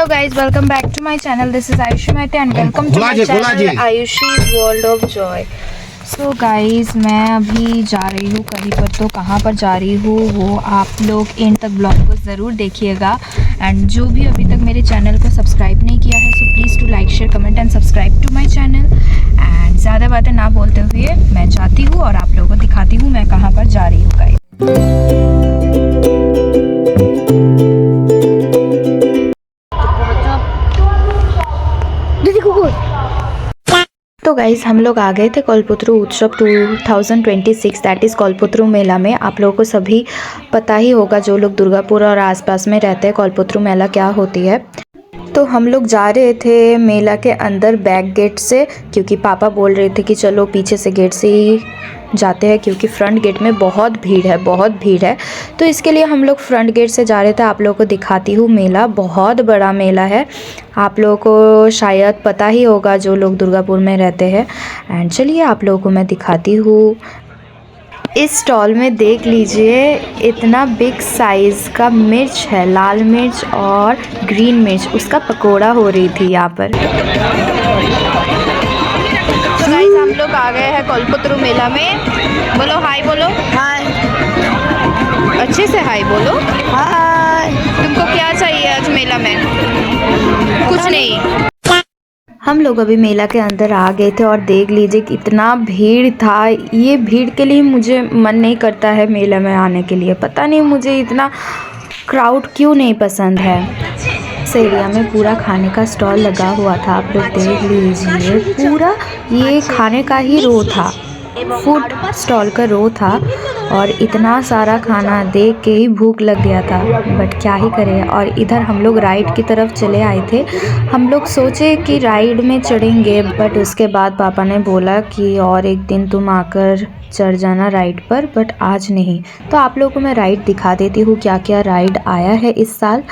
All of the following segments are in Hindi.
Hello guys, welcome back to my channel. This is Ayushi Maite and welcome to my channel Ayushi's World of Joy. So guys, मैं अभी जा रही हूँ कहीं पर, तो कहाँ पर जा रही हूँ वो आप लोग एंड तक ब्लॉग को ज़रूर देखिएगा। एंड जो भी अभी तक मेरे चैनल को सब्सक्राइब नहीं किया है, so please to like share comment and subscribe to my channel. And ज़्यादा बातें ना बोलते हुए मैं जाती हूँ और आप लोगों को दिखाती हूँ मैं कहाँ पर जा रही हूँ गाइस। तो गाइज़ हम लोग आ गए थे कल्पतरू उत्सव 2026 दैट इज़ कल्पतरू मेला में। आप लोगों को सभी पता ही होगा, जो लोग दुर्गापुर और आसपास में रहते हैं, कल्पतरू मेला क्या होती है। तो हम लोग जा रहे थे मेला के अंदर बैक गेट से, क्योंकि पापा बोल रहे थे कि चलो पीछे से गेट से ही जाते हैं, क्योंकि फ्रंट गेट में बहुत भीड़ है। तो इसके लिए हम लोग फ्रंट गेट से जा रहे थे। आप लोगों को दिखाती हूँ मेला, बहुत बड़ा मेला है। आप लोगों को शायद पता ही होगा जो लोग दुर्गापुर में रहते हैं। एंड चलिए आप लोगों को मैं दिखाती हूँ। इस स्टॉल में देख लीजिए, इतना बिग साइज़ का मिर्च है, लाल मिर्च और ग्रीन मिर्च, उसका पकोड़ा हो रही थी यहाँ पर। तो गाइस हम लोग आ गए हैं कल्पतरू मेला में। बोलो हाय, बोलो हाय, अच्छे से हाय बोलो हाय। तुमको क्या चाहिए आज मेला में? कुछ नहीं। हम लोग अभी मेला के अंदर आ गए थे और देख लीजिए कितना भीड़ था। ये भीड़ के लिए मुझे मन नहीं करता है मेला में आने के लिए, पता नहीं मुझे इतना क्राउड क्यों नहीं पसंद है। इस एरिया में पूरा खाने का स्टॉल लगा हुआ था, आप लोग देख लीजिए, पूरा ये खाने का ही रो था, फूड स्टॉल का रो था। और इतना सारा खाना देख के ही भूख लग गया था, बट क्या ही करें। और इधर हम लोग राइड की तरफ चले आए थे। हम लोग सोचे कि राइड में चढ़ेंगे, बट उसके बाद पापा ने बोला कि और एक दिन तुम आकर चढ़ जाना राइड पर, बट आज नहीं। तो आप लोगों को मैं राइड दिखा देती हूँ क्या क्या राइड आया है इस साल।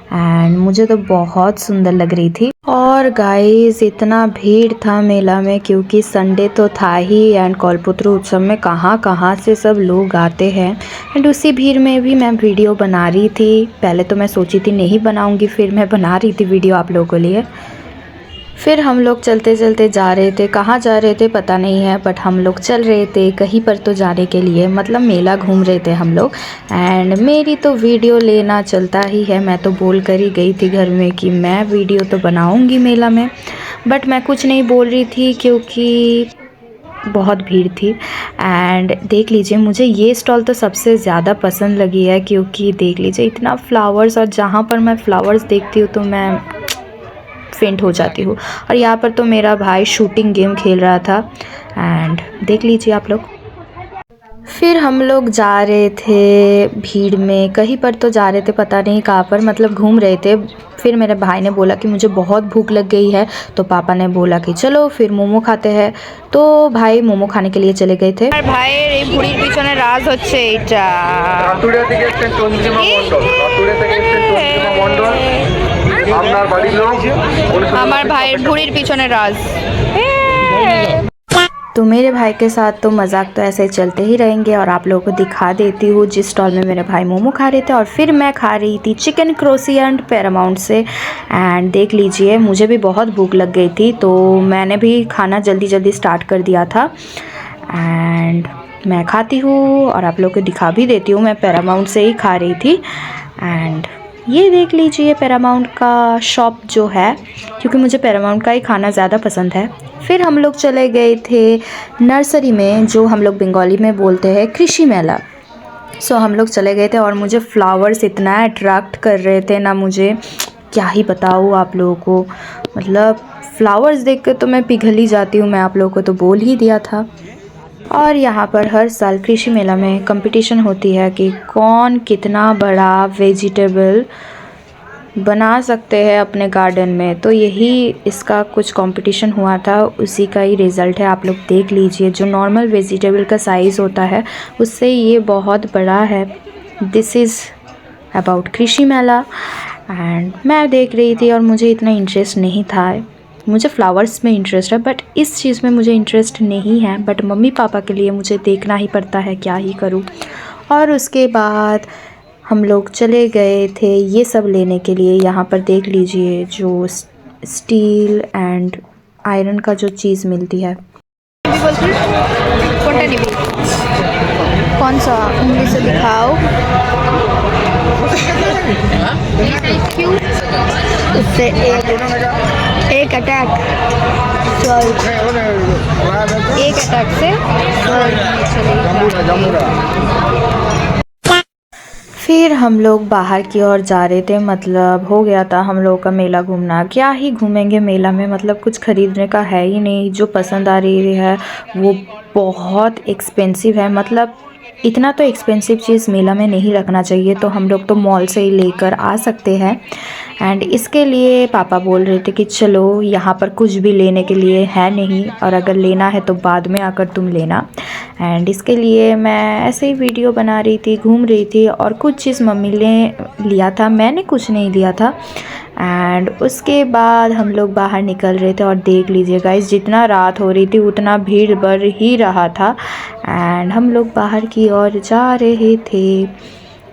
एंड मुझे तो बहुत सुंदर लग रही थी। और गाइस इतना भीड़ था मेला में, क्योंकि संडे तो था ही। एंड कल्पतरू उत्सव में कहाँ से सब लोग आते हैं। एंड उसी भीड़ में भी मैं वीडियो बना रही थी। पहले तो मैं सोची थी नहीं बनाऊंगी, फिर मैं बना रही थी वीडियो आप लोगों के लिए। फिर हम लोग चलते चलते जा रहे थे, कहाँ जा रहे थे पता नहीं है, बट हम लोग चल रहे थे कहीं पर तो जाने के लिए, मतलब मेला घूम रहे थे हम लोग। एंड मेरी तो वीडियो लेना चलता ही है, मैं तो बोल कर ही गई थी घर में कि मैं वीडियो तो बनाऊंगी मेला में, बट मैं कुछ नहीं बोल रही थी क्योंकि बहुत भीड़ थी। एंड देख लीजिए, मुझे ये स्टॉल तो सबसे ज़्यादा पसंद लगी है, क्योंकि देख लीजिए इतना फ्लावर्स, और जहाँ पर मैं फ्लावर्स देखती हूँ तो मैं फेंट हो जाती हूँ। और यहाँ पर तो मेरा भाई शूटिंग गेम खेल रहा था। एंड देख लीजिए आप लोग। फिर हम लोग जा रहे थे भीड़ में, कहीं पर तो जा रहे थे, पता नहीं कहाँ पर, मतलब घूम रहे थे। फिर मेरे भाई ने बोला कि मुझे बहुत भूख लग गई है, तो पापा ने बोला कि चलो फिर मोमो खाते हैं। तो भाई मोमो खाने के लिए चले गए थे। भाई भुड़िर पीछने राज होच्छे এটা। हमार भाई भुड़िर पीछने राज। तो मेरे भाई के साथ तो मजाक तो ऐसे चलते ही रहेंगे। और आप लोगों को दिखा देती हूँ जिस स्टॉल में मेरे भाई मोमो खा रहे थे, और फिर मैं खा रही थी चिकन क्रोसिएंट पैरामाउंट से। एंड देख लीजिए, मुझे भी बहुत भूख लग गई थी, तो मैंने भी खाना जल्दी स्टार्ट कर दिया था। एंड मैं खाती हूँ और आप लोगों को दिखा भी देती हूँ, मैं पैरामाउंट से ही खा रही थी। एंड ये देख लीजिए पैरामाउंट का शॉप जो है, क्योंकि मुझे पैरामाउंट का ही खाना ज़्यादा पसंद है। फिर हम लोग चले गए थे नर्सरी में, जो हम लोग बंगाली में बोलते हैं कृषि मेला। सो हम लोग चले गए थे, और मुझे फ्लावर्स इतना अट्रैक्ट कर रहे थे ना, मुझे क्या ही बताऊँ आप लोगों को। मतलब फ्लावर्स देख कर तो मैं पिघल ही जाती हूँ, मैं आप लोगों को तो बोल ही दिया था। और यहाँ पर हर साल कृषि मेला में कंपटीशन होती है कि कौन कितना बड़ा वेजिटेबल बना सकते हैं अपने गार्डन में। तो यही इसका कुछ कंपटीशन हुआ था, उसी का ही रिज़ल्ट है। आप लोग देख लीजिए, जो नॉर्मल वेजिटेबल का साइज़ होता है उससे ये बहुत बड़ा है। दिस इज़ अबाउट कृषि मेला। एंड मैं देख रही थी और मुझे इतना इंटरेस्ट नहीं था। मुझे फ्लावर्स में इंटरेस्ट है, बट इस चीज़ में मुझे इंटरेस्ट नहीं है, बट मम्मी पापा के लिए मुझे देखना ही पड़ता है, क्या ही करूँ। और उसके बाद हम लोग चले गए थे ये सब लेने के लिए। यहाँ पर देख लीजिए जो स्टील एंड आयरन का जो चीज़ मिलती है। कौन सा उंगली से दिखाओ। उससे एक अटैक से फिर हम लोग बाहर की ओर जा रहे थे, मतलब हो गया था हम लोग का मेला घूमना। क्या ही घूमेंगे मेला में, मतलब कुछ ख़रीदने का है ही नहीं। जो पसंद आ रही है वो बहुत एक्सपेंसिव है, मतलब इतना तो एक्सपेंसिव चीज़ मेला में नहीं रखना चाहिए। तो हम लोग तो मॉल से ही लेकर आ सकते हैं। एंड इसके लिए पापा बोल रहे थे कि चलो यहाँ पर कुछ भी लेने के लिए है नहीं, और अगर लेना है तो बाद में आकर तुम लेना। एंड इसके लिए मैं ऐसे ही वीडियो बना रही थी, घूम रही थी, और कुछ चीज़ मम्मी ने लिया था, मैंने कुछ नहीं लिया था। एंड उसके बाद हम लोग बाहर निकल रहे थे, और देख लीजिए गाइस जितना रात हो रही थी उतना भीड़ बढ़ ही रहा था। एंड हम लोग बाहर की ओर जा रहे थे।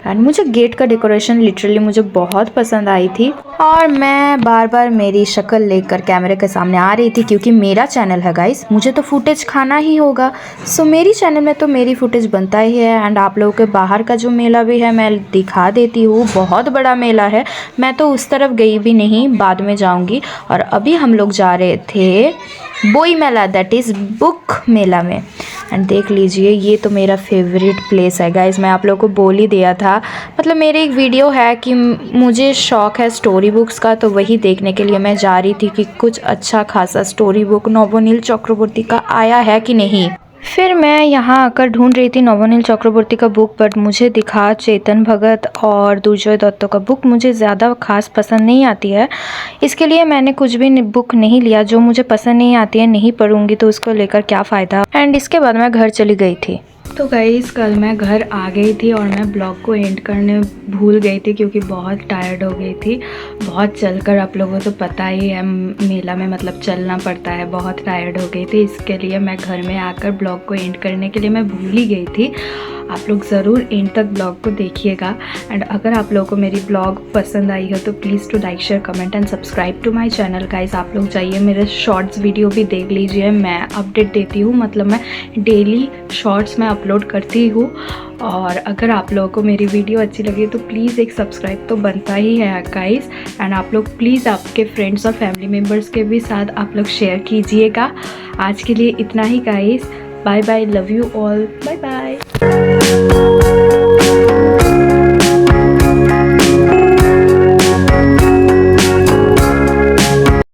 एंड मुझे गेट का डेकोरेशन लिटरली मुझे बहुत पसंद आई थी, और मैं बार बार मेरी शक्ल लेकर कैमरे के सामने आ रही थी, क्योंकि मेरा चैनल है गाइस, मुझे तो फुटेज खाना ही होगा। सो मेरी चैनल में तो मेरी फुटेज बनता ही है। एंड आप लोगों के बाहर का जो मेला भी है मैं दिखा देती हूँ, बहुत बड़ा मेला है। मैं तो उस तरफ गई भी नहीं, बाद में जाऊँगी। और अभी हम लोग जा रहे थे बोई मेला, दैट इज़ बुक मेला में। एंड देख लीजिए ये तो मेरा फेवरेट प्लेस है गाइस, मैं आप लोगों को बोल ही दिया था। मतलब मेरे एक वीडियो है कि मुझे शौक़ है स्टोरी बुक्स का, तो वही देखने के लिए मैं जा रही थी कि कुछ अच्छा खासा स्टोरी बुक नवनील चक्रवर्ती का आया है कि नहीं। फिर मैं यहाँ आकर ढूंढ रही थी नवनील चक्रवर्ती का बुक, बट मुझे दिखा चेतन भगत और दुर्जय दत्त का बुक। मुझे ज़्यादा खास पसंद नहीं आती है, इसके लिए मैंने कुछ भी बुक नहीं लिया। जो मुझे पसंद नहीं आती है नहीं पढ़ूंगी तो उसको लेकर क्या फ़ायदा। एंड इसके बाद मैं घर चली गई थी। तो गाइस कल मैं घर आ गई थी, और मैं ब्लॉग को एंड करने भूल गई थी, क्योंकि बहुत टायर्ड हो गई थी। बहुत चलकर, आप लोगों को तो पता ही है मेला में मतलब चलना पड़ता है, बहुत टायर्ड हो गई थी। इसके लिए मैं घर में आकर ब्लॉग को एंड करने के लिए मैं भूल ही गई थी। आप लोग ज़रूर एंड तक ब्लॉग को देखिएगा। एंड अगर आप लोगों को मेरी ब्लॉग पसंद आई हो तो please to like share comment and subscribe to my channel guys. आप लोग जाइए मेरे शॉर्ट्स वीडियो भी देख लीजिए, मैं अपडेट देती हूँ, मतलब मैं डेली शॉर्ट्स में अपलोड करती हूँ। और अगर आप लोगों को मेरी वीडियो अच्छी लगी तो प्लीज़ एक सब्सक्राइब तो बनता ही है गाइस। एंड आप लोग प्लीज़ आपके फ्रेंड्स और फैमिली मेम्बर्स के भी साथ आप लोग शेयर कीजिएगा। आज के लिए इतना ही guys, bye bye, love you all, bye bye.